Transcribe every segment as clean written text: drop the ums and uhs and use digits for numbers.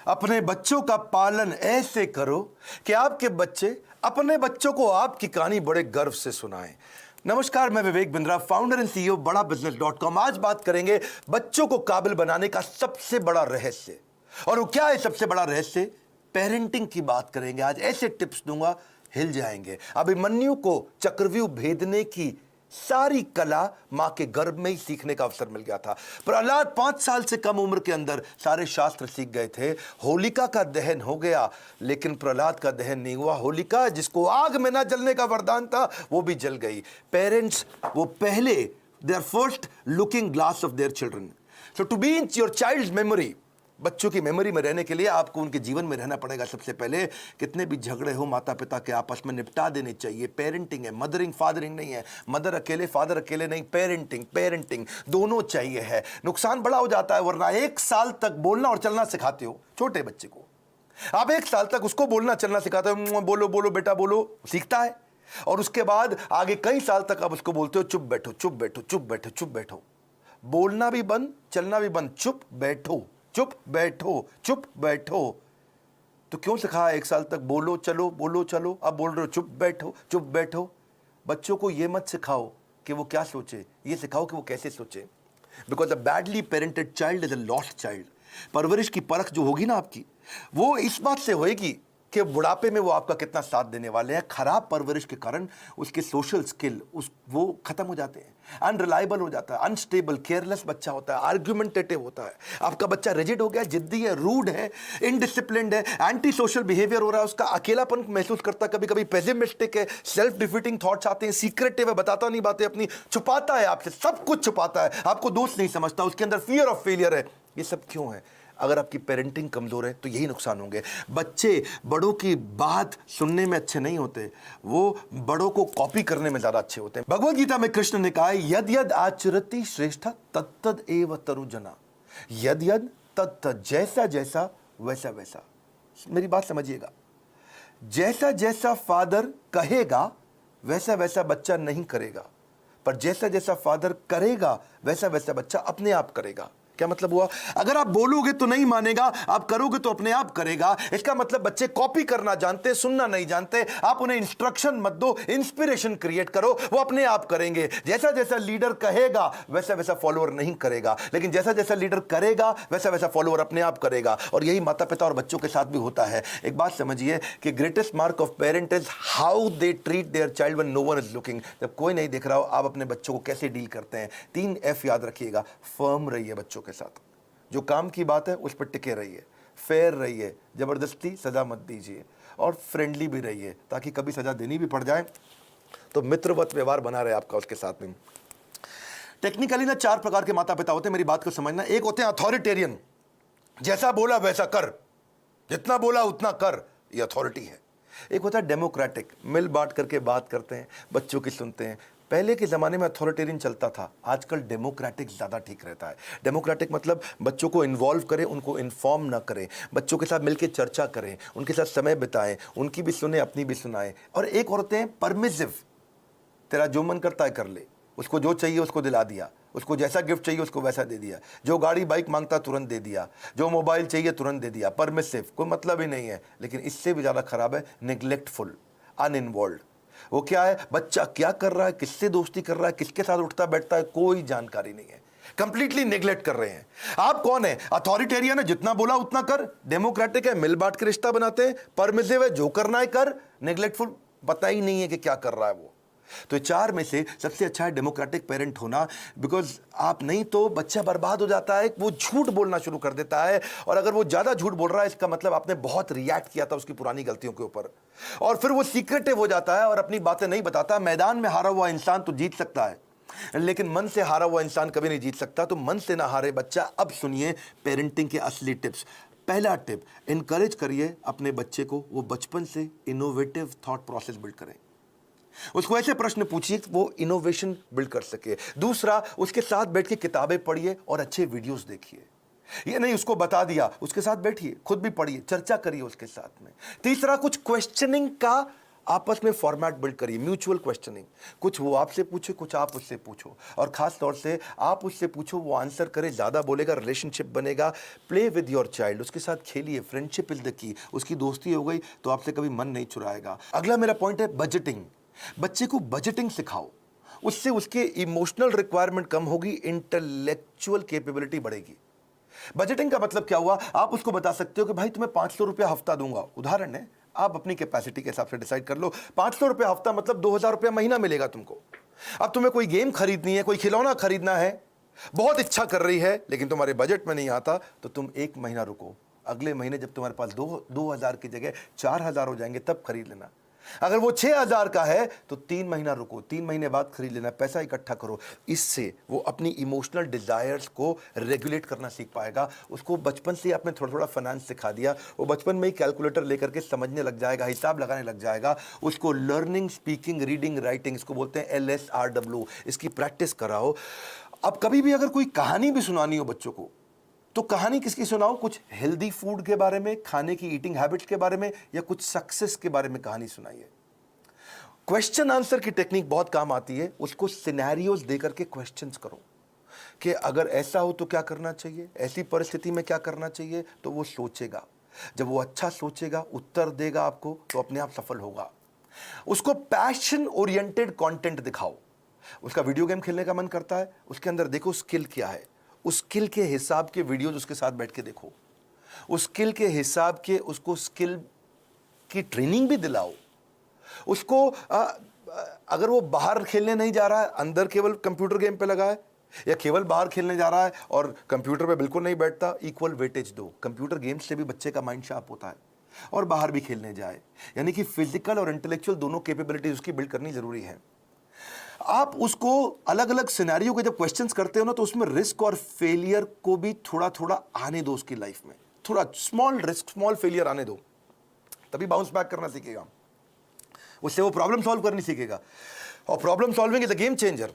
अपने बच्चों का पालन ऐसे करो कि आपके बच्चे अपने बच्चों को आपकी कहानी बड़े गर्व से सुनाएं। नमस्कार, मैं Vivek Bindra, founder and CEO बड़ा बिजनेस.com। आज बात करेंगे बच्चों को काबिल बनाने का सबसे बड़ा रहस्य। और वो क्या है सबसे बड़ा रहस्य? पेरेंटिंग की बात करेंगे। आज ऐसे टिप्स दूंगा, हिल जाएंगे। अभिमन्यु को चक्रव्यूह भेदने की सारी कला मां के गर्भ में ही सीखने का अवसर मिल गया था। प्रहलाद 5 साल से कम उम्र के अंदर सारे शास्त्र सीख गए थे। होलिका का दहन हो गया, लेकिन प्रहलाद का दहन नहीं हुआ। होलिका, जिसको आग में ना जलने का वरदान था, वो भी जल गई। पेरेंट्स वो पहले, they are first looking glass of their children. So to be in your child memory, बच्चों की मेमोरी में रहने के लिए आपको उनके जीवन में रहना पड़ेगा। सबसे पहले कितने भी झगड़े हो माता पिता के आपस में निपटा देने चाहिए। पेरेंटिंग है, मदरिंग फादरिंग नहीं है। मदर अकेले फादर अकेले नहीं, पेरेंटिंग दोनों चाहिए है। नुकसान बड़ा हो जाता है, वरना 1 साल तक बोलना और चलना सिखाते हो छोटे बच्चे को। आप 1 साल तक उसको बोलना चलना सिखाते हो, बोलो बोलो बेटा बोलो, सीखता है। और उसके बाद आगे कई साल तक आप उसको बोलते हो चुप बैठो चुप बैठो चुप बैठो चुप बैठो। बोलना भी बंद, चलना भी बंद, चुप बैठो चुप बैठो चुप बैठो। तो क्यों सिखाया 1 साल तक बोलो चलो, अब बोल रहे हो चुप बैठो। बच्चों को ये मत सिखाओ कि वो क्या सोचे, ये सिखाओ कि वो कैसे सोचे। Because a badly parented child is a lost child. परवरिश की परख जो होगी ना आपकी, वो इस बात से होएगी कि बुढ़ापे में वो आपका कितना साथ देने वाले हैं। खराब परवरिश के कारण उसके सोशल स्किल वो खत्म हो जाते हैं, अनरिलायबल हो जाता है, अनस्टेबल, केयरलेस बच्चा होता है, आर्ग्यूमेंटेटिव होता है। आपका बच्चा रिजिड हो गया, जिद्दी है, रूड है, इनडिसिप्लिन्ड है, एंटी सोशल बिहेवियर हो रहा है, उसका अकेलापन महसूस करता है, कभी कभी पेसिमिस्टिक है, सेल्फ डिफीटिंग थॉट्स आते हैं, सीक्रेटिव है, बताता नहीं बातें अपनी, छुपाता है आपसे, सब कुछ छुपाता है, आपको दोस्त नहीं समझता, उसके अंदर फियर ऑफ फेलियर है। ये सब क्यों है? अगर आपकी पेरेंटिंग कमजोर है तो यही नुकसान होंगे। बच्चे बड़ों की बात सुनने में अच्छे नहीं होते, वो बड़ों को कॉपी करने में ज्यादा अच्छे होते हैं। भगवद गीता में कृष्ण ने कहा, यद यद आचरति श्रेष्ठ तत्तद एव तरुजना। यद यद तत्तद, जैसा जैसा वैसा वैसा। मेरी बात समझिएगा, जैसा जैसा फादर कहेगा वैसा वैसा बच्चा नहीं करेगा, पर जैसा जैसा फादर करेगा वैसा वैसा बच्चा अपने आप करेगा। क्या मतलब हुआ? अगर आप बोलोगे तो नहीं मानेगा, आप करोगे तो अपने आप करेगा। इसका मतलब बच्चे कॉपी करना जानते, सुनना नहीं जानते। आप उन्हें इंस्ट्रक्शन मत दो, इंस्पिरेशन क्रिएट करो, वो अपने आप करेंगे। जैसा जैसा लीडर कहेगा वैसा वैसा फॉलोअर नहीं करेगा, लेकिन जैसा जैसा लीडर करेगा वैसा वैसा फॉलोअर अपने आप करेगा। और यही माता पिता और बच्चों के साथ भी होता है। एक बात समझिए कि greatest mark of parent is how they treat their child when no one is looking. जब कोई नहीं देख रहा हो, आप अपने बच्चों को कैसे डील करते हैं। 3 F याद रखिएगा। फर्म रहिए बच्चों के साथ, जो काम की बात है उस पर टिके रहिए, फेयर रहिए, जबरदस्ती सजा मत दीजिए, और फ्रेंडली भी रहिए, ताकि कभी सजा देनी भी पड़ जाए तो मित्रवत व्यवहार बना रहे आपका उसके साथ में। टेक्निकली ना 4 प्रकार के माता पिता होते हैं, मेरी बात को समझना। एक होते हैं अथॉरिटेरियन, जैसा बोला वैसा कर, जितना बोला उतना कर, ये अथॉरिटी है। एक होता है डेमोक्रेटिक, मिल बांट करके बात करते हैं, बच्चों की सुनते हैं। पहले के ज़माने में अथॉरिटेरियन चलता था, आजकल डेमोक्रेटिक ज़्यादा ठीक रहता है। डेमोक्रेटिक मतलब बच्चों को इन्वॉल्व करें, उनको इन्फॉर्म ना करें, बच्चों के साथ मिलकर चर्चा करें, उनके साथ समय बिताएं, उनकी भी सुने, अपनी भी सुनाएं। और एक और होते हैं परमिसिव, तेरा जो मन करता है कर ले, उसको जो चाहिए उसको दिला दिया, उसको जैसा गिफ्ट चाहिए उसको वैसा दे दिया, जो गाड़ी बाइक मांगता तुरंत दे दिया, जो मोबाइल चाहिए तुरंत दे दिया। परमिसिव, कोई मतलब ही नहीं है। लेकिन इससे भी ज़्यादा खराब है निग्लेक्टफुल, अनइन्वॉल्व। वो क्या है? बच्चा क्या कर रहा है, किससे दोस्ती कर रहा है, किसके साथ उठता बैठता है, कोई जानकारी नहीं है। कंप्लीटली नेग्लेक्ट कर रहे हैं। आप कौन है? अथॉरिटेरियन है, जितना बोला उतना कर। डेमोक्रेटिक है, मिल बांट के रिश्ता बनाते हैं। परमिसिव है, जो करना है कर। नेग्लेक्टफुल, पता ही नहीं है कि क्या कर रहा है वो। तो 4 में से सबसे अच्छा है डेमोक्रेटिक पेरेंट होना। बिकॉज आप नहीं तो बच्चा बर्बाद हो जाता है, वो झूठ बोलना शुरू कर देता है। और अगर वो ज्यादा झूठ बोल रहा है, इसका मतलब आपने बहुत रिएक्ट किया था उसकी पुरानी गलतियों के ऊपर, और फिर वो सीक्रेटिव हो जाता है और अपनी बातें नहीं बताता। मैदान में हारा हुआ इंसान तो जीत सकता है, लेकिन मन से हारा हुआ इंसान कभी नहीं जीत सकता। तो मन से ना हारे बच्चा। अब सुनिए पेरेंटिंग के असली टिप्स। पहला टिप, इनकरेज करिए अपने बच्चे को, वो बचपन से इनोवेटिव थॉट प्रोसेस बिल्ड करें। उसको ऐसे प्रश्न पूछिए कि वो इनोवेशन बिल्ड कर सके। दूसरा, उसके साथ बैठ के किताबें पढ़िए और अच्छे वीडियोस देखिए। ये नहीं उसको बता दिया, उसके साथ बैठिए, खुद भी पढ़िए, चर्चा करिए उसके साथ में। तीसरा, कुछ क्वेश्चनिंग का आपस में फॉर्मेट बिल्ड करिए, म्यूचुअल क्वेश्चनिंग, कुछ वो आपसे पूछे, कुछ आप उससे पूछो, और खास तौर से आप उससे पूछो, वो आंसर करे, ज़्यादा बोलेगा, रिलेशनशिप बनेगा। प्ले विद योर चाइल्ड, उसके साथ खेलिए, फ्रेंडशिप इज द की। उसकी दोस्ती हो गई तो आपसे कभी मन नहीं चुराएगा। अगला मेरा पॉइंट है बजटिंग। बच्चे को बजटिंग सिखाओ, उससे उसके इमोशनल रिक्वायरमेंट कम होगी, इंटेलेक्चुअल कैपेबिलिटी बढ़ेगी। बजटिंग का मतलब क्या हुआ, आप उसको बता सकते हो कि भाई तुम्हें 500 रुपया हफ्ता दूंगा, उदाहरण है, आप अपनी कैपेसिटी के हिसाब से डिसाइड कर लो। 500 रुपया हफ्ता मतलब 2000 रुपया महीना मिलेगा तुमको। अब तुम्हें कोई गेम खरीदनी है, कोई खिलौना खरीदना है, बहुत इच्छा कर रही है, लेकिन तुम्हारे बजट में नहीं आता, तो तुम एक महीना रुको, अगले महीने जब तुम्हारे पास 2000 की जगह 4000 हो जाएंगे तब खरीद लेना। अगर वो 6000 का है तो 3 महीना रुको, 3 महीने बाद खरीद लेना, पैसा इकट्ठा करो। इससे वो अपनी इमोशनल डिजायर्स को रेगुलेट करना सीख पाएगा। उसको बचपन से आपने थोड़ा थोड़ा फाइनेंस सिखा दिया, वो बचपन में ही कैलकुलेटर लेकर के समझने लग जाएगा, हिसाब लगाने लग जाएगा। उसको लर्निंग, स्पीकिंग, रीडिंग, राइटिंग, इसको बोलते हैं LSRW, इसकी प्रैक्टिस कराओ। अब कभी भी अगर कोई कहानी भी सुनानी हो बच्चों को, तो कहानी किसकी सुनाओ, कुछ हेल्दी फूड के बारे में, खाने की ईटिंग हैबिट्स के बारे में, या कुछ सक्सेस के बारे में कहानी सुनाइए। क्वेश्चन आंसर की टेक्निक बहुत काम आती है। उसको सिनेरियोज देकर के क्वेश्चंस करो कि अगर ऐसा हो तो क्या करना चाहिए, ऐसी परिस्थिति में क्या करना चाहिए, तो वो सोचेगा। जब वो अच्छा सोचेगा, उत्तर देगा आपको, तो अपने आप सफल होगा। उसको पैशन ओरिएंटेड कंटेंट दिखाओ। उसका वीडियो गेम खेलने का मन करता है, उसके अंदर देखो स्किल क्या है, उस स्किल के हिसाब के वीडियोज उसके साथ बैठ के देखो, उस स्किल के हिसाब के उसको स्किल की ट्रेनिंग भी दिलाओ। उसको अगर वो बाहर खेलने नहीं जा रहा है, अंदर केवल कंप्यूटर गेम पे लगा है, या केवल बाहर खेलने जा रहा है और कंप्यूटर पे बिल्कुल नहीं बैठता, इक्वल वेटेज दो। कंप्यूटर गेम्स से भी बच्चे का माइंड शार्प होता है, और बाहर भी खेलने जाए। यानी कि फिजिकल और इंटेलेक्चुअल दोनों कैपेबिलिटीज उसकी बिल्ड करनी जरूरी है। आप उसको अलग अलग सिनेरियो के जब क्वेश्चंस करते हो ना, तो उसमें रिस्क और फेलियर को भी थोड़ा थोड़ा आने दो उसकी लाइफ में। थोड़ा स्मॉल रिस्क, स्मॉल फेलियर आने दो, तभी बाउंस बैक करना सीखेगा। उससे वो प्रॉब्लम सॉल्व करनी सीखेगा, और problem solving is a game changer.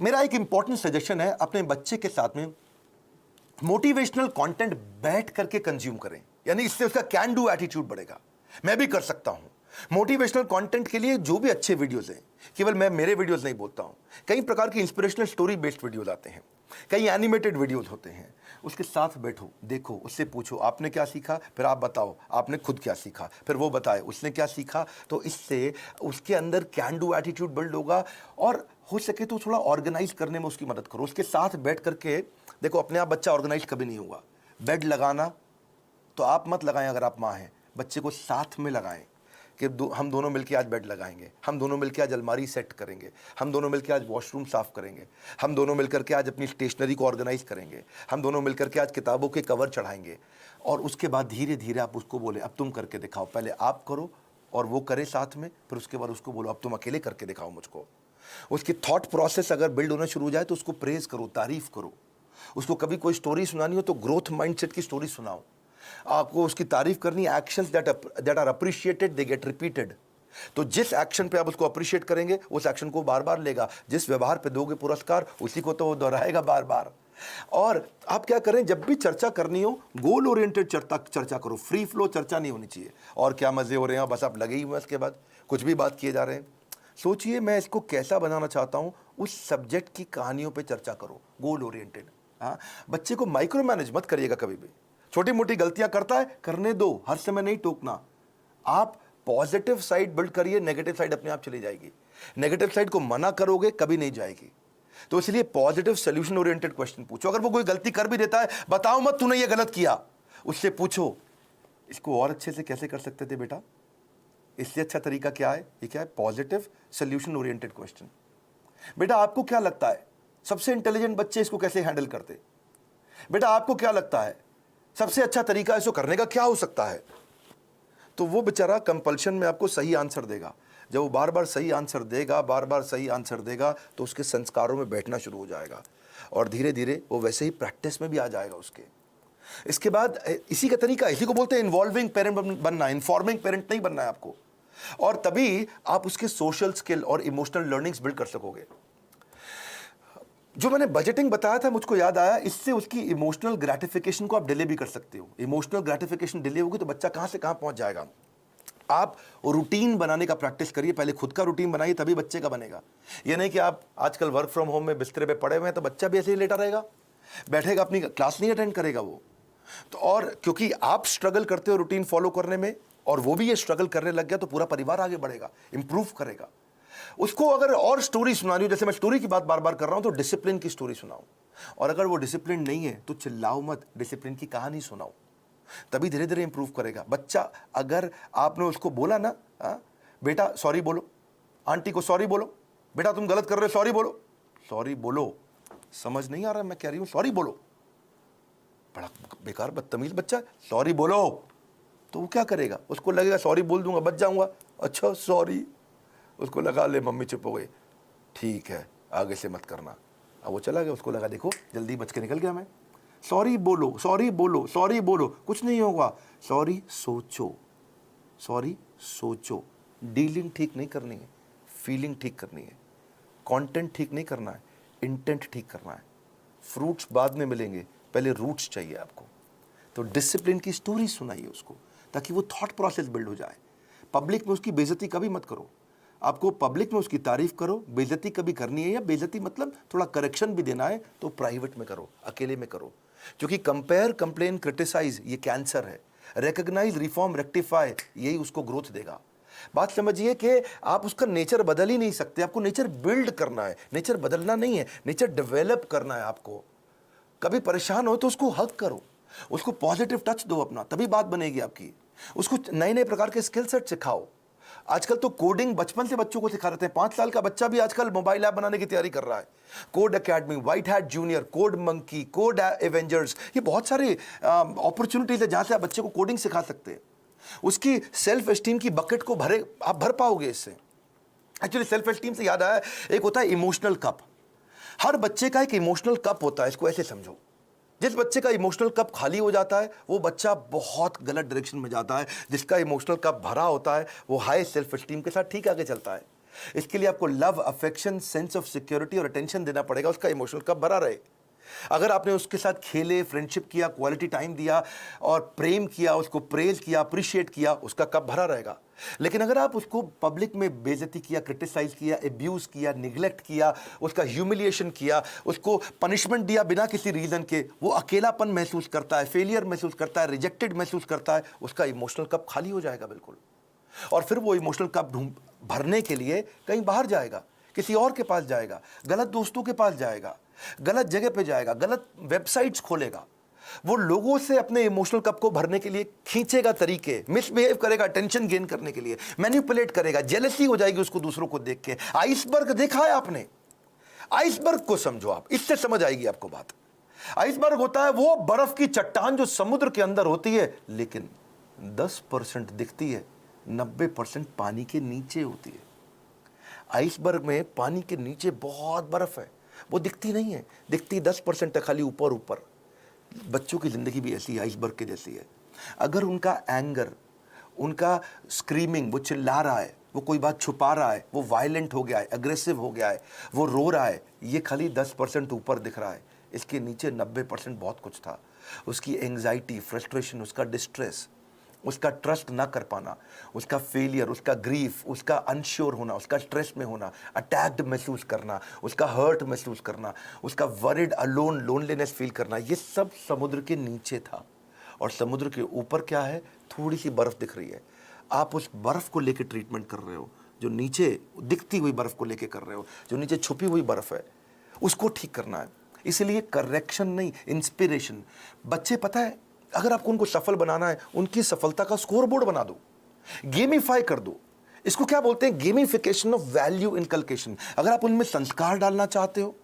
मेरा एक इंपॉर्टेंट सजेशन है, अपने बच्चे के साथ में मोटिवेशनल कंटेंट बैठ करके कंज्यूम करें, यानी इससे उसका कैन डू एटीट्यूड बढ़ेगा। मैं भी कर सकता हूं। मोटिवेशनल कंटेंट के लिए जो भी अच्छे वीडियोस हैं, केवल मैं मेरे वीडियोस नहीं बोलता हूं, कई प्रकार की इंस्पिरेशनल स्टोरी बेस्ड वीडियोस आते हैं, कई एनिमेटेड वीडियोस होते हैं। उसके साथ बैठो, देखो, उससे पूछो आपने क्या सीखा, फिर आप बताओ आपने खुद क्या सीखा, फिर वो बताए उसने क्या सीखा। तो इससे उसके अंदर कैन डू एटीट्यूड बिल्ड होगा, और हो सके तो थोड़ा ऑर्गेनाइज करने में उसकी मदद करो। उसके साथ बैठ करके देखो, अपने आप बच्चा ऑर्गेनाइज कभी नहीं होगा। बेड लगाना तो आप मत लगाएं, अगर आप माँ हैं, बच्चे को साथ में लगाएं कि हम दोनों मिलकर आज बेड लगाएंगे, हम दोनों मिलकर आज अलमारी सेट करेंगे, हम दोनों मिलकर आज वॉशरूम साफ करेंगे, हम दोनों मिलकर के आज अपनी स्टेशनरी को ऑर्गेनाइज करेंगे, हम दोनों मिलकर के आज किताबों के कवर चढ़ाएंगे। और उसके बाद धीरे धीरे आप उसको बोले अब तुम करके दिखाओ, पहले आप करो और वो करे साथ में, फिर उसके बाद उसको बोलो अब तुम अकेले करके दिखाओ मुझको। उसकी थॉट प्रोसेस अगर बिल्ड होना शुरू हो जाए तो उसको प्रेज करो, तारीफ करो। उसको कभी कोई स्टोरी सुनानी हो तो ग्रोथ माइंडसेट की स्टोरी सुनाओ। आपको उसकी तारीफ करनी, actions that are appreciated they get repeated. तो जिस एक्शन पे आप उसको अप्रिशिएट करेंगे, उस एक्शन को बार बार लेगा। जिस व्यवहार पे दोगे पुरस्कार, उसी को तो वो दोहराएगा बार बार। और आप क्या करें, जब भी चर्चा करनी हो, गोल ओरिएंटेड चर्चा करो, फ्री फ्लो चर्चा नहीं होनी चाहिए। और क्या मजे हो रहे हैं, बस आप लगे ही हुए, इसके बाद कुछ भी बात किए जा रहे हैं। सोचिए मैं इसको कैसा बनाना चाहता हूं, उस सब्जेक्ट की कहानियों पे चर्चा करो, गोल ओरिएंटेड। हाँ, बच्चे को माइक्रो मैनेज मत करिएगा कभी भी। छोटी मोटी गलतियां करता है, करने दो, हर समय नहीं टोकना। आप पॉजिटिव साइड बिल्ड करिए, नेगेटिव साइड अपने आप चली जाएगी। नेगेटिव साइड को मना करोगे कभी नहीं जाएगी। तो इसलिए पॉजिटिव सोल्यूशन ओरिएंटेड क्वेश्चन पूछो। अगर वो कोई गलती कर भी देता है, बताओ मत तूने ये गलत किया, उससे पूछो इसको और अच्छे से कैसे कर सकते थे बेटा, इससे अच्छा तरीका क्या है। ये क्या है, पॉजिटिव सोल्यूशन ओरिएंटेड क्वेश्चन। बेटा आपको क्या लगता है सबसे इंटेलिजेंट बच्चे इसको कैसे हैंडल करते, बेटा आपको क्या लगता है सबसे अच्छा तरीका इसको करने का क्या हो सकता है। तो वो बेचारा कंपल्शन में आपको सही आंसर देगा। जब वो बार बार सही आंसर देगा, बार बार सही आंसर देगा, तो उसके संस्कारों में बैठना शुरू हो जाएगा, और धीरे धीरे वो वैसे ही प्रैक्टिस में भी आ जाएगा उसके। इसके बाद इसी का तरीका, इसी को बोलते हैं इन्वॉल्विंग पेरेंट बनना, इन्फॉर्मिंग पेरेंट नहीं बनना है आपको। और तभी आप उसके सोशल स्किल और इमोशनल लर्निंग्स बिल्ड कर सकोगे। जो मैंने बजटिंग बताया था, मुझको याद आया, इससे उसकी इमोशनल ग्रेटिफिकेशन को आप डिले भी कर सकते हो। इमोशनल ग्रेटिफिकेशन डिले होगी तो बच्चा कहां से कहां पहुंच जाएगा। आप रूटीन बनाने का प्रैक्टिस करिए, पहले खुद का रूटीन बनाइए, तभी बच्चे का बनेगा। ये नहीं कि आप आजकल वर्क फ्रॉम होम में बिस्तर पे पड़े हुए हैं तो बच्चा भी ऐसे ही लेटा रहेगा, बैठेगा, अपनी क्लास नहीं अटेंड करेगा वो। तो और क्योंकि आप स्ट्रगल करते हो रूटीन फॉलो करने में और वो भी ये स्ट्रगल करने लग गया, तो पूरा परिवार आगे बढ़ेगा, इंप्रूव करेगा। उसको अगर और स्टोरी सुनानी हो, जैसे मैं स्टोरी की बात बार बार कर रहा हूं, तो डिसिप्लिन की स्टोरी सुनाओ। और अगर वो डिसिप्लिन नहीं है तो चिल्लाओ मत, डिसिप्लिन की कहानी सुनाओ, तभी धीरे धीरे इंप्रूव करेगा बच्चा। अगर आपने उसको बोला ना, बेटा सॉरी बोलो, आंटी को सॉरी बोलो, बेटा तुम गलत कर रहे हो, सॉरी बोलो, सॉरी बोलो, समझ नहीं आ रहा मैं कह रही हूं सॉरी बोलो, बड़ा बेकार बदतमीज बच्चा, सॉरी बोलो, तो वो क्या करेगा, उसको लगेगा सॉरी बोल दूंगा बच जाऊंगा, अच्छा सॉरी, उसको लगा ले मम्मी चुप हो गई, ठीक है आगे से मत करना। अब वो चला गया, उसको लगा देखो जल्दी बच के निकल गया मैं, सॉरी बोलो, सॉरी बोलो, सॉरी बोलो, कुछ नहीं होगा, सॉरी सोचो, सॉरी सोचो। डीलिंग ठीक नहीं करनी है, फीलिंग ठीक करनी है, कंटेंट ठीक नहीं करना है, इंटेंट ठीक करना है। फ्रूट्स बाद में मिलेंगे, पहले रूट्स चाहिए आपको। तो डिसिप्लिन की स्टोरी सुनाइए उसको, ताकि वो थॉट प्रोसेस बिल्ड हो जाए। पब्लिक में उसकी बेइज्जती कभी मत करो, आपको पब्लिक में उसकी तारीफ करो, बेइज्जती कभी करनी है, या बेइज्जती मतलब थोड़ा करेक्शन भी देना है तो प्राइवेट में करो, अकेले में करो। क्योंकि कंपेयर, कंप्लेन, क्रिटिसाइज ये कैंसर है, रिकॉग्नाइज, रिफॉर्म, रेक्टिफाई यही उसको ग्रोथ देगा। बात समझिए कि आप उसका नेचर बदल ही नहीं सकते, आपको नेचर बिल्ड करना है, नेचर बदलना नहीं है, नेचर डेवलप करना है आपको। कभी परेशान हो तो उसको हक करो, उसको पॉजिटिव टच दो अपना, तभी बात बनेगी आपकी। उसको नए नए प्रकार के स्किल सेट सिखाओ। आजकल तो कोडिंग बचपन से बच्चों को सिखा रहे हैं, 5 साल का बच्चा भी आजकल मोबाइल ऐप बनाने की तैयारी कर रहा है। Code academy, white hat junior, code monkey, code Avengers, ये बहुत सारे अपॉर्चुनिटीज है जहां से आप बच्चे को कोडिंग सिखा सकते हैं। उसकी सेल्फ एस्टीम की बकेट को आप भर पाओगे इससे। एक्चुअली सेल्फ एस्टीम से याद आया, एक होता है इमोशनल कप। हर बच्चे का एक इमोशनल कप होता है, इसको ऐसे समझो। जिस बच्चे का इमोशनल कप खाली हो जाता है वो बच्चा बहुत गलत डायरेक्शन में जाता है, जिसका इमोशनल कप भरा होता है वो हाई सेल्फ एस्टीम के साथ ठीक आगे चलता है। इसके लिए आपको love, affection, sense of security और अटेंशन देना पड़ेगा, उसका इमोशनल कप भरा रहे। अगर आपने उसके साथ खेले, फ्रेंडशिप किया, क्वालिटी टाइम दिया और प्रेम किया, उसको प्रेज किया, अप्रिशिएट किया, उसका कप भरा रहेगा। लेकिन अगर आप उसको पब्लिक में बेइज्जती किया, क्रिटिसाइज किया, एब्यूज किया, निगलेक्ट किया, उसका ह्यूमिलिएशन किया, उसको पनिशमेंट दिया बिना किसी रीजन के, वो अकेलापन महसूस करता है, फेलियर महसूस करता है, रिजेक्टेड महसूस करता है, उसका इमोशनल कप खाली हो जाएगा बिल्कुल। और फिर वो इमोशनल कप भरने के लिए कहीं बाहर जाएगा, किसी और के पास जाएगा, गलत दोस्तों के पास जाएगा, गलत जगह पे जाएगा, गलत वेबसाइट्स खोलेगा, वो लोगों से अपने इमोशनल कप को भरने के लिए खींचेगा तरीके, मिसबिहेव करेगा अटेंशन गेन करने के लिए, मैनिपुलेट करेगा, जेलसी हो जाएगी उसको दूसरों को देख के। आइसबर्ग देखा है आपने? आइसबर्ग को समझो आप, इससे समझ आएगी आपको बात। आइसबर्ग होता है वो बर्फ की चट्टान जो समुद्र के अंदर होती है, लेकिन 10% दिखती है, 90% पानी के नीचे होती है। आइसबर्ग में पानी के नीचे बहुत बर्फ है, वो दिखती नहीं है, दिखती 10% है, खाली ऊपर ऊपर। बच्चों की जिंदगी भी ऐसी आइसबर्ग के जैसी है। अगर उनका एंगर, उनका स्क्रीमिंग, वो चिल्ला रहा है, वो कोई बात छुपा रहा है, वो वायलेंट हो गया है, अग्रेसिव हो गया है, वो रो रहा है, ये खाली 10% ऊपर दिख रहा है, इसके नीचे 90% बहुत कुछ था। उसकी एंग्जाइटी, फ्रस्ट्रेशन, उसका डिस्ट्रेस, उसका ट्रस्ट ना कर पाना, उसका फेलियर, उसका ग्रीफ, उसका अनश्योर होना, उसका स्ट्रेस में होना, अटैक्ड महसूस करना, उसका हर्ट महसूस करना, उसका वरिड, अलोन, लोनलीनेस फील करना, ये सब समुद्र के नीचे था। और समुद्र के ऊपर क्या है? थोड़ी सी बर्फ दिख रही है। आप उस बर्फ को लेकर ट्रीटमेंट कर रहे हो, जो नीचे दिखती हुई बर्फ को लेकर कर रहे हो, जो नीचे छुपी हुई बर्फ है, उसको ठीक करना है। इसलिए करेक्शन नहीं, इंस्पिरेशन। बच्चे पता है, अगर आपको उनको सफल बनाना है, उनकी सफलता का स्कोर बोर्ड बना दो, गेमिफाई कर दो। इसको क्या बोलते हैं? Gamification of value inculcation. अगर आप उनमें संस्कार डालना चाहते हो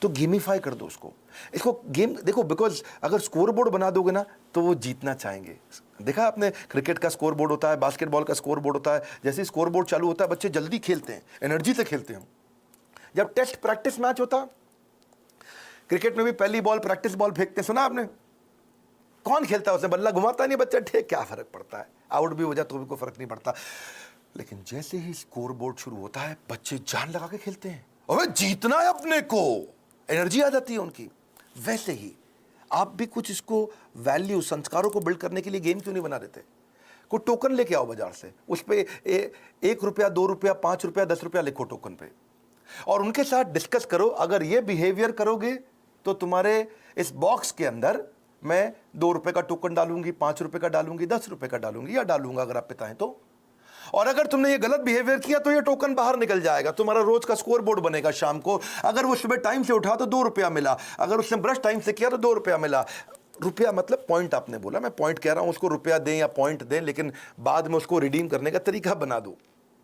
तो गेमिफाई कर दो उसको। इसको गेम देखो, बिकॉज अगर स्कोर बोर्ड बना दोगे ना तो वो जीतना चाहेंगे। देखा आपने, क्रिकेट का स्कोर बोर्ड होता है, बास्केटबॉल का स्कोर बोर्ड होता है। जैसे स्कोर बोर्ड चालू होता है बच्चे जल्दी खेलते हैं, एनर्जी से खेलते हैं। जब टेस्ट प्रैक्टिस मैच होता, क्रिकेट में भी पहली बॉल प्रैक्टिस बॉल फेंकते, सुना आपने? कौन खेलता है उसने? बल्ला घुमाता नहीं बच्चा, ठीक, क्या फर्क पड़ता है, आउट भी हो जाए तो भी कोई फर्क नहीं पड़ता। लेकिन जैसे ही स्कोर बोर्ड शुरू होता है बच्चे जान लगा के खेलते हैं, अबे जीतना है अपने को, एनर्जी आ जाती है उनकी। वैसे ही आप भी कुछ इसको वैल्यू, संस्कारों को बिल्ड करने के लिए गेम क्यों नहीं बना देते? कोई टोकन लेके आओ बाजार से, उस पर 1 रुपया, 2 रुपया, 5 रुपया, 10 रुपया लिखो टोकन पे, और उनके साथ डिस्कस करो। अगर ये बिहेवियर करोगे तो तुम्हारे इस बॉक्स के अंदर मैं 2 रुपए का टोकन डालूंगी, 5 रुपए का डालूंगी, 10 रुपए का डालूंगी, या डालूंगा अगर आप पिता हैं तो। और अगर तुमने ये गलत बिहेवियर किया तो ये टोकन बाहर निकल जाएगा, तुम्हारा रोज का स्कोर बोर्ड बनेगा शाम को। अगर वो सुबह टाइम से उठा तो 2 रुपया मिला, अगर उसने ब्रश टाइम से किया तो 2 रुपया मिला। रुपया मतलब पॉइंट, आपने बोला, मैं पॉइंट कह रहा हूं, उसको रुपया दें या पॉइंट दें, लेकिन बाद में उसको रिडीम करने का तरीका बना दो,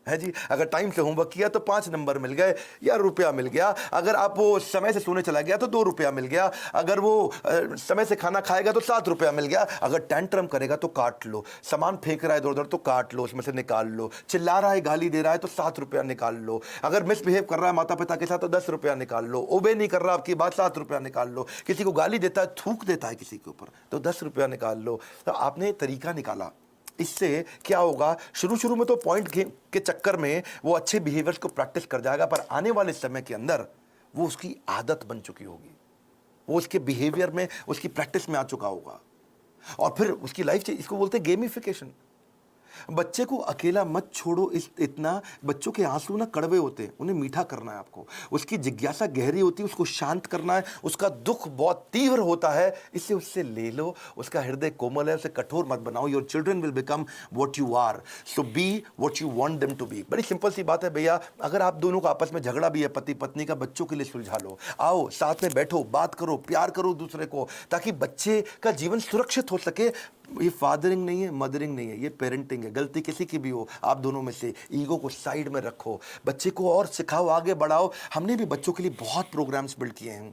है जी। अगर टाइम से होमवर्क किया तो 5 नंबर मिल गए या रुपया मिल गया। अगर आप वो समय से सोने चला गया तो 2 रुपया मिल गया। अगर वो समय से खाना खाएगा तो 7 रुपया मिल गया। अगर टेंट्रम करेगा तो काट लो, सामान फेंक रहा है इधर उधर तो काट लो, उसमें से निकाल लो, चिल्ला रहा है, गाली दे रहा है तो 7 रुपया निकाल लो। अगर मिसबिहेव कर रहा है माता पिता के साथ तो 10 रुपया निकाल लो। ओबे नहीं कर रहा आपकी बात, 7 रुपया निकाल लो। किसी को गाली देता है, थूक देता है किसी के ऊपर, तो 10 रुपया निकाल लो। तो आपने तरीका निकाला। इससे क्या होगा, शुरू शुरू में तो पॉइंट के चक्कर में वो अच्छे बिहेवियर्स को प्रैक्टिस कर जाएगा, पर आने वाले समय के अंदर वो उसकी आदत बन चुकी होगी, वो उसके बिहेवियर में, उसकी प्रैक्टिस में आ चुका होगा, और फिर उसकी लाइफ से, इसको बोलते हैं गेमिफिकेशन। बच्चे को अकेला मत छोड़ो, इतना बच्चों के आंसू ना कड़वे होते हैं, उन्हें मीठा करना है आपको। उसकी जिज्ञासा गहरी होती है, उसको शांत करना है। उसका दुख बहुत तीव्र होता है, इससे उससे ले लो। उसका हृदय कोमल है, उसे कठोर मत बनाओ। Your children will become what you are, so be what you want them to be. बड़ी सिंपल सी बात है भैया। अगर आप दोनों का आपस में झगड़ा भी है, पति पत्नी का, बच्चों के लिए सुलझा लो। आओ साथ में बैठो, बात करो, प्यार करो दूसरे को, ताकि बच्चे का जीवन सुरक्षित हो सके। ये फादरिंग नहीं है, मदरिंग नहीं है, ये पेरेंटिंग है। गलती किसी की भी हो, आप दोनों में से ईगो को साइड में रखो, बच्चे को और सिखाओ, आगे बढ़ाओ। हमने भी बच्चों के लिए बहुत प्रोग्राम्स बिल्ड किए हैं।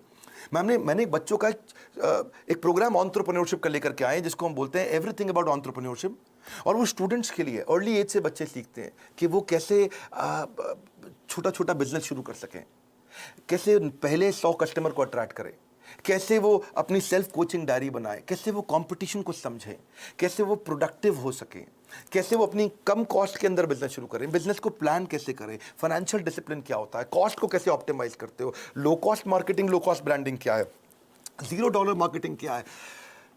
मैंने बच्चों का एक प्रोग्राम एंटरप्रेन्योरशिप का लेकर के आए, जिसको हम बोलते हैं एवरीथिंग अबाउट एंटरप्रेन्योरशिप। और वो स्टूडेंट्स के लिए, अर्ली एज से बच्चे सीखते हैं कि वो कैसे छोटा छोटा बिजनेस शुरू कर सकें, कैसे पहले 100 कस्टमर को अट्रैक्ट करें, कैसे वो अपनी सेल्फ कोचिंग डायरी बनाए, कैसे वो कंपटीशन को समझें, कैसे वो प्रोडक्टिव हो सके, कैसे वो अपनी कम कॉस्ट के अंदर बिजनेस शुरू करें, बिजनेस को प्लान कैसे करें, फाइनेंशियल डिसिप्लिन क्या होता है, कॉस्ट को कैसे ऑप्टिमाइज करते हो, low cost marketing, low cost branding क्या है, $0 मार्केटिंग क्या है,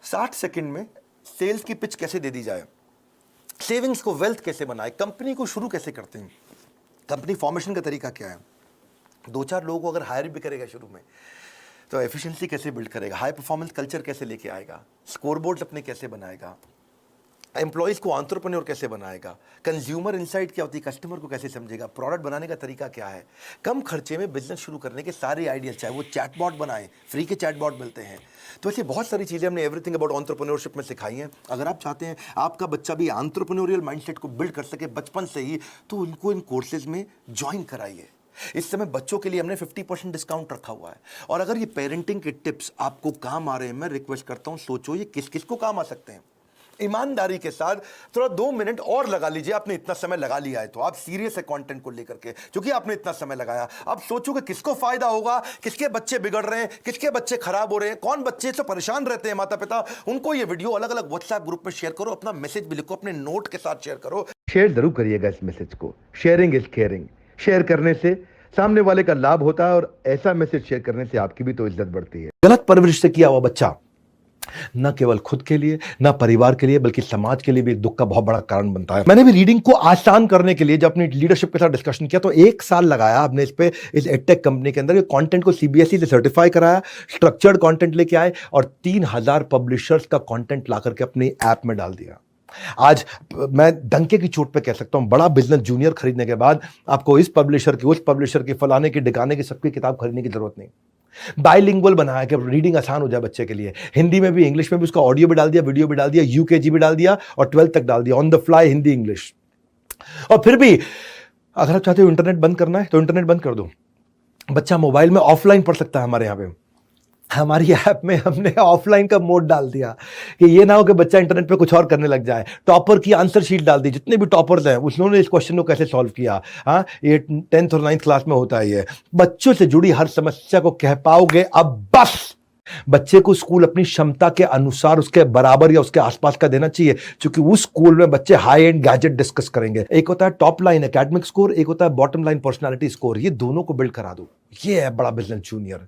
60 सेकंड में सेल्स की पिच कैसे दे दी जाए, सेविंग्स को वेल्थ कैसे बनाए, कंपनी को शुरू कैसे करते हैं, कंपनी फॉर्मेशन का तरीका क्या है, 2-4 लोगों को अगर हायर भी करेगा शुरू में तो एफिशिएंसी कैसे बिल्ड करेगा, हाई परफॉर्मेंस कल्चर कैसे लेके आएगा, स्कोरबोर्ड अपने कैसे बनाएगा, एम्प्लॉइज को एंटरप्रेन्योर कैसे बनाएगा, कंज्यूमर इनसाइट क्या होती है, कस्टमर को कैसे समझेगा, प्रोडक्ट बनाने का तरीका क्या है, कम खर्चे में बिजनेस शुरू करने के सारे आइडियाज, चाहे वो चैटबॉट बनाए, फ्री के चैटबॉट मिलते हैं। तो ऐसी बहुत सारी चीज़ें हमने एवरीथिंग अबाउट एंटरप्रेन्योरशिप में सिखाई हैं। अगर आप चाहते हैं आपका बच्चा भी एंटरप्रेन्योरियल माइंडसेट को बिल्ड कर सके बचपन से ही, तो उनको इन कोर्सेज में ज्वाइन कराइए। इस समय बच्चों के लिए हमने 50% डिस्काउंट रखा हुआ है। और अगर ये पेरेंटिंग के टिप्स आपको काम आ रहे हैं, मैं रिक्वेस्ट करता हूं सोचो ये किस किस को काम आ सकते हैं। ईमानदारी के साथ थोड़ा 2 मिनट और लगा लीजिए। आपने इतना समय लगा लिया है तो आप सीरियस है कंटेंट को लेकर के, क्योंकि आपने इतना समय लगाया। अब सोचो कि किसको फायदा होगा, किसके बच्चे बिगड़ रहे हैं, किसके बच्चे खराब हो रहे हैं, कौन बच्चे से परेशान रहते हैं माता पिता, उनको ये वीडियो अलग अलग व्हाट्सएप ग्रुप में शेयर करो, अपना मैसेज भी लिखो, अपने नोट के साथ शेयर करो। शेयर जरूर करिएगा इस मैसेज को। Sharing is caring. शेयर करने से सामने वाले का लाभ होता है और ऐसा मैसेज शेयर करने से आपकी भी तो इज्जत बढ़ती है। गलत परवरिश से किया हुआ बच्चा न केवल खुद के लिए, न परिवार के लिए, बल्कि समाज के लिए भी एक दुख का बहुत बड़ा कारण बनता है। मैंने भी रीडिंग को आसान करने के लिए जब अपनी लीडरशिप के साथ डिस्कशन किया तो 1 साल लगाया आपने इस पे, इस एडटेक कंपनी के अंदर। ये कंटेंट को सीबीएसई से सर्टिफाई कराया, स्ट्रक्चर्ड कंटेंट लेके आए और 3000 पब्लिशर्स का कंटेंट ला करके अपनी ऐप में डाल दिया। आज मैं डंके की चोट पे कह सकता हूं, बड़ा बिजनेस जूनियर खरीदने के बाद आपको इस पब्लिशर की, उस पब्लिशर की, फलाने की, डिकाने की, सबकी किताब खरीदने की जरूरत नहीं। बाइलिंगुअल बनाया कि रीडिंग आसान हो जाए बच्चे के लिए, हिंदी में भी इंग्लिश में भी। उसका ऑडियो भी डाल दिया, वीडियो भी डाल दिया, यूकेजी भी डाल दिया और 12th तक डाल दिया, on the fly Hindi English. और फिर भी अगर आप चाहते हो इंटरनेट बंद करना है तो इंटरनेट बंद कर दो, बच्चा मोबाइल में ऑफलाइन पढ़ सकता है। हमारे यहाँ पे हमारी ऐप में हमने ऑफलाइन का मोड डाल दिया कि ये ना हो कि बच्चा इंटरनेट पे कुछ और करने लग जाए। टॉपर की आंसर शीट डाल दी, जितने भी टॉपर्स हैं उन्होंने इस क्वेश्चन को कैसे सॉल्व किया। हाँ, ये 10th और 9th क्लास में होता है। ये बच्चों से जुड़ी हर समस्या को कह पाओगे अब बस, बच्चे को स्कूल अपनी क्षमता के अनुसार उसके बराबर या उसके आसपास का देना चाहिए, क्योंकि उस स्कूल में बच्चे हाई एंड गैजेट डिस्कस करेंगे। एक होता है टॉप लाइन एकेडमिक स्कोर, एक होता है बॉटम लाइन पर्सनालिटी स्कोर। ये दोनों को बिल्ड करा दो, ये है बड़ा बिजनेस जूनियर।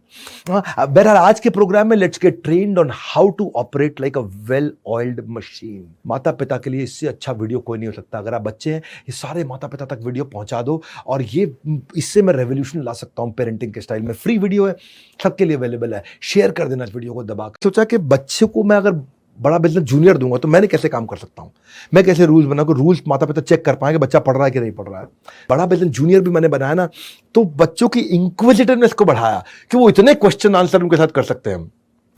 बहरहाल आज के प्रोग्राम में let's get trained on how to operate like a well oiled machine. माता पिता के लिए इससे अच्छा वीडियो कोई नहीं हो सकता। अगर आप बच्चे हैं, ये सारे माता पिता तक वीडियो पहुंचा दो, और ये इससे मैं रेवोल्यूशन ला सकता हूं पेरेंटिंग के स्टाइल में। फ्री वीडियो है, सबके लिए अवेलेबल है, शेयर कर देना इस वीडियो को दबा कर। सोचा कि बच्चे को मैं अगर बड़ा बिजनेस जूनियर दूंगा तो मैंने कैसे काम कर सकता हूं, मैं कैसे रूल्स बनाऊंगा, रूल्स माता पिता चेक कर पाएंगे बच्चा पढ़ रहा है कि नहीं पढ़ रहा है। बड़ा बिजनेस जूनियर भी मैंने बनाया ना, तो बच्चों की इंक्विजिटिवनेस को बढ़ाया कि वो इतने क्वेश्चन आंसर उनके साथ कर सकते हैं।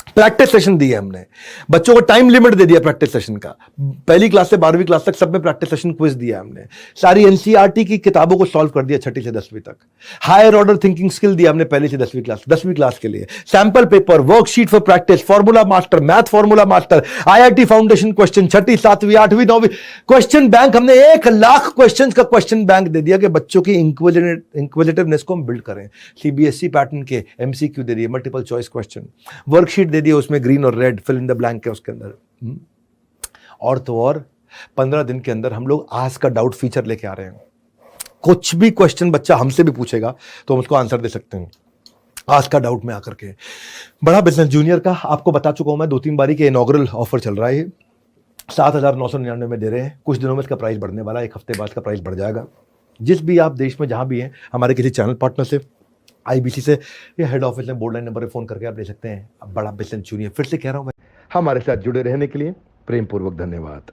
प्रैक्टिस सेशन दिए हमने, बच्चों को टाइम लिमिट दे दिया प्रैक्टिस सेशन का। पहली क्लास से 12वीं क्लास तक सब में प्रैक्टिस सेशन क्विज दिया हमने। सारी एनसीईआरटी की किताबों को सॉल्व कर दिया 6ठी से 10वीं तक। हायर ऑर्डर थिंकिंग स्किल दिया हमने पहली से 10वीं क्लास के लिए। Sample paper, worksheet for practice, formula master, math formula master, IIT foundation question, 6ठी 7वीं 8वीं 9वीं क्वेश्चन बैंक। हमने 1 लाख क्वेश्चन का क्वेश्चन बैंक दे दिया कि बच्चों की इंक्विजिटिवनेस को हम बिल्ड करें। सीबीएसई पैटर्न के एमसीक्यू दे दिए, मल्टीपल चॉइस क्वेश्चन। वर्कशीट दे दिया, उसमें ग्रीन और red fill in the blank है उसके अंदर। और तो और 15 दिन के अंदर हम लोग आज का डाउट फीचर लेके आ रहे हैं। कुछ भी क्वेश्चन बच्चा हमसे भी पूछेगा तो हम उसको आंसर दे सकते हैं आज का डाउट में आकर के। बड़ा बिजनेस जूनियर का आपको बता चुका हूं मैं 2-3 बारी के इनॉग्रल ऑफर चल रहा है। ये 7,999 में दे रहे हैं। कुछ दिनों में इसका प्राइस बढ़ने वाला है, 1 हफ्ते बाद इसका प्राइस बढ़ जाएगा। जिस भी आप देश में जहां भी हैं, हमारे किसी चैनल पार्टनर से, आईबीसी से या हेड ऑफिस में बोर्ड लाइन नंबर पे फोन करके आप ले सकते हैं। अब बड़ा बिजनेस जूनियर फिर से कह रहा हूं मैं। हमारे साथ जुड़े रहने के लिए प्रेम पूर्वक धन्यवाद।